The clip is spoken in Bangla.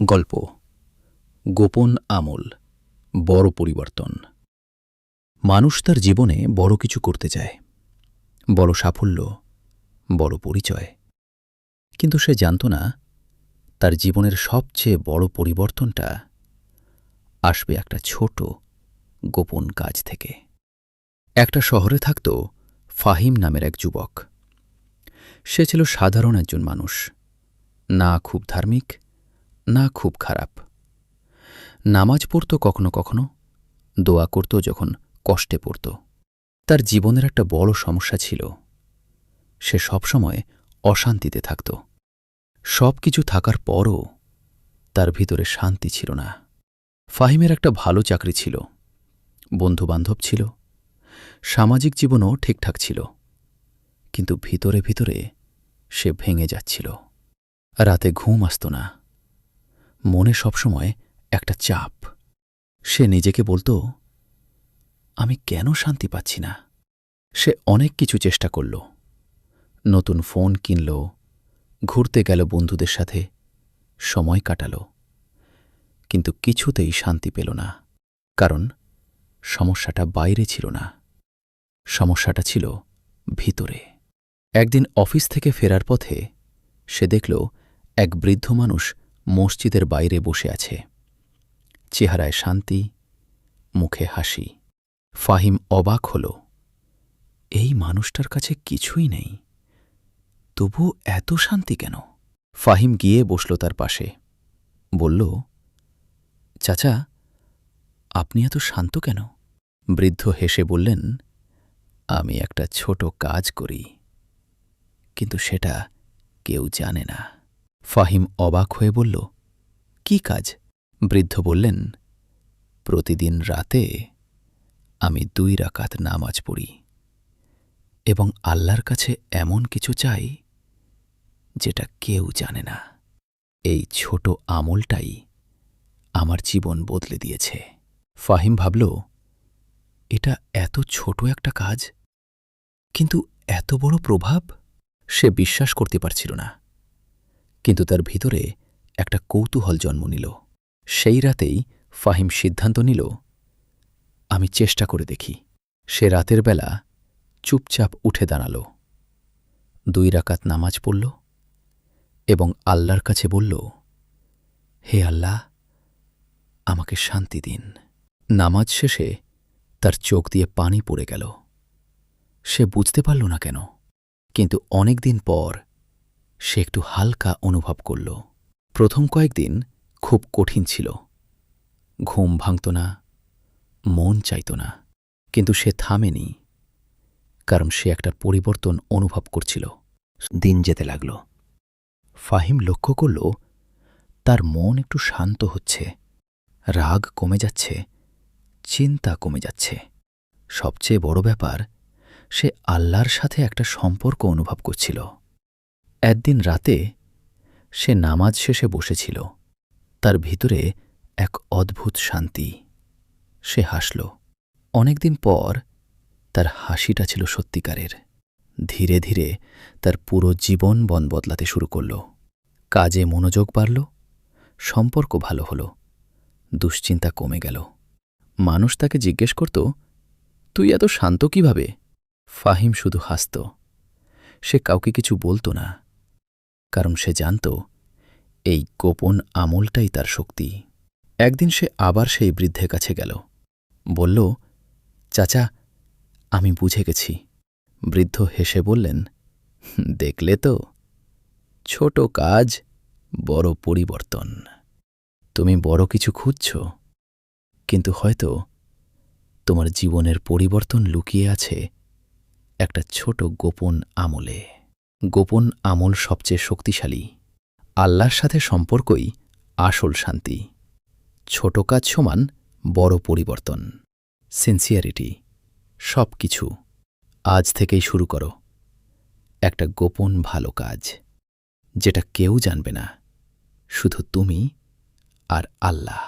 গল্প গোপন আমল বড় পরিবর্তন। মানুষ তার জীবনে বড় কিছু করতে চায়, বড় সাফল্য, বড় পরিচয়। কিন্তু সে জানত না তার জীবনের সবচেয়ে বড় পরিবর্তনটা আসবে একটা ছোট গোপন কাজ থেকে। একটা শহরে থাকত ফাহিম নামের এক যুবক। সে ছিল সাধারণ একজন মানুষ, না খুব ধার্মিক, না খুব খারাপ। নামাজ পড়ত কখনো কখনো, দোয়া করত যখন কষ্টে পড়ত। তার জীবনের একটা বড় সমস্যা ছিল, সে সবসময় অশান্তিতে থাকত। সব কিছু থাকার পরও তার ভিতরে শান্তি ছিল না। ফাহিমের একটা ভালো চাকরি ছিল, বন্ধুবান্ধব ছিল, সামাজিক জীবনও ঠিকঠাক ছিল, কিন্তু ভিতরে ভিতরে সে ভেঙে যাচ্ছিল। রাতে ঘুম আসত না, মনে সবসময় একটা চাপ। সে নিজেকে বলত, আমি কেন শান্তি পাচ্ছি না? সে অনেক কিছু চেষ্টা করল, নতুন ফোন কিনল, ঘুরতে গেল বন্ধুদের সাথে, সময় কাটাল, কিন্তু কিছুতেই শান্তি পেল না। কারণ সমস্যাটা বাইরে ছিল না, সমস্যাটা ছিল ভিতরে। একদিন অফিস থেকে ফেরার পথে সে দেখল এক বৃদ্ধ মানুষ মসজিদের বাইরে বসে আছে, চেহারায় শান্তি, মুখে হাসি। ফাহিম অবাক হল, এই মানুষটার কাছে কিছুই নেই, তবু এত শান্তি কেন? ফাহিম গিয়ে বসল তার পাশে, বলল, চাচা, আপনি এত শান্ত কেন? বৃদ্ধ হেসে বললেন, আমি একটা ছোট কাজ করি, কিন্তু সেটা কেউ জানে না। ফাহিম অবাক হয়ে বলল, কি কাজ? বৃদ্ধ বললেন, প্রতিদিন রাতে আমি 2 রাকাত নামাজ পড়ি এবং আল্লাহর কাছে এমন কিছু চাই যেটা কেউ জানে না। এই ছোট আমলটাই আমার জীবন বদলে দিয়েছে। ফাহিম ভাবল, এটা এত ছোট একটা কাজ, কিন্তু এত বড় প্রভাব? সে বিশ্বাস করতে পারছিল না, কিন্তু তার ভিতরে একটা কৌতূহল জন্ম নিল। সেই রাতেই ফাহিম সিদ্ধান্ত নিল, আমি চেষ্টা করে দেখি। সে রাতের বেলা চুপচাপ উঠে দাঁড়াল, 2 রাকাত নামাজ পড়ল এবং আল্লাহর কাছে বলল, হে আল্লাহ, আমাকে শান্তি দিন। নামাজ শেষে তার চোখ দিয়ে পানি পড়ে গেল। সে বুঝতে পারল না কেন, কিন্তু অনেক দিন পর সে একটু হালকা অনুভব করল। প্রথম কয়েকদিন খুব কঠিন ছিল, ঘুম ভাঙত না, মন চাইত না, কিন্তু সে থামেনি, কারণ সে একটা পরিবর্তন অনুভব করছিল। দিন যেতে লাগল। ফাহিম লক্ষ্য করল তার মন একটু শান্ত হচ্ছে, রাগ কমে যাচ্ছে, চিন্তা কমে যাচ্ছে। সবচেয়ে বড় ব্যাপার, সে আল্লাহর সাথে একটা সম্পর্ক অনুভব করছিল। একদিন রাতে সে নামাজ শেষে বসেছিল, তার ভিতরে এক অদ্ভুত শান্তি। সে হাসল। অনেকদিন পর তার হাসিটা ছিল সত্যিকারের। ধীরে ধীরে তার পুরো জীবন বদলাতে শুরু করল। কাজে মনোযোগ বাড়ল, সম্পর্ক ভালো হল, দুশ্চিন্তা কমে গেল। মানুষ তাকে জিজ্ঞেস করত, তুই এত শান্ত কিভাবে? ফাহিম শুধু হাসত। সে কাউকে কিছু বলত না, কারণ সে জানত এই গোপন আমলটাই তার শক্তি। একদিন সে আবার সেই বৃদ্ধের কাছে গেল, বলল, চাচা, আমি বুঝে গেছি। বৃদ্ধ হেসে বললেন, দেখলে তো, ছোট কাজ, বড় পরিবর্তন। তুমি বড় কিছু খুঁজছ, কিন্তু হয়তো তোমার জীবনের পরিবর্তন লুকিয়ে আছে একটা ছোট গোপন আমলে। গোপন আমল সবচেয়ে শক্তিশালী। আল্লাহর সাথে সম্পর্কই আসল শান্তি। ছোট কাজ সমান বড় পরিবর্তন। সিনসিয়ারিটি, সব কিছু আজ থেকেই শুরু করো। একটা গোপন ভালো কাজ, যেটা কেউ জানবে না, শুধু তুমি আর আল্লাহ।